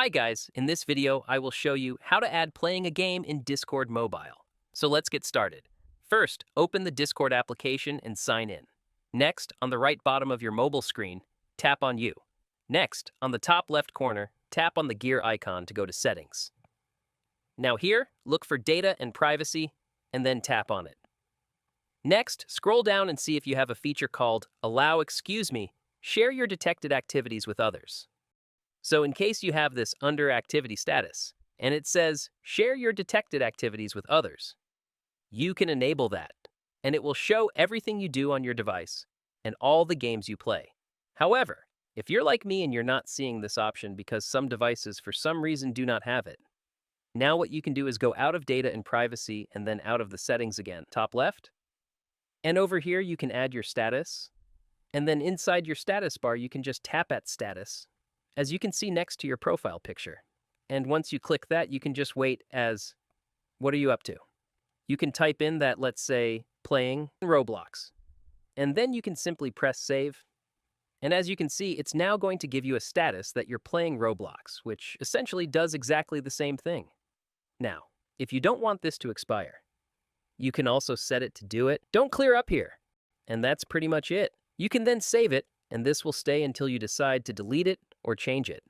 Hi guys, in this video I will show you how to add playing a game in Discord Mobile. So let's get started. First, open the Discord application and sign in. Next, on the right bottom of your mobile screen, tap on You. Next, on the top left corner, tap on the gear icon to go to Settings. Now here, look for Data and Privacy, and then tap on it. Next, scroll down and see if you have a feature called Allow Excuse Me, share your detected activities with others. So in case you have this under activity status, and it says share your detected activities with others, you can enable that, and it will show everything you do on your device and all the games you play. However, if you're like me and you're not seeing this option because some devices for some reason do not have it, now what you can do is go out of Data and Privacy and then out of the settings again, top left. And over here you can add your status, and then inside your status bar you can just tap at status, as you can see next to your profile picture. And once you click that, you can just wait as, what are you up to? You can type in that, let's say, playing Roblox. And then you can simply press save. And as you can see, it's now going to give you a status that you're playing Roblox, which essentially does exactly the same thing. Now, if you don't want this to expire, you can also set it to do it. Don't clear up here. And that's pretty much it. You can then save it, and this will stay until you decide to delete it or change it.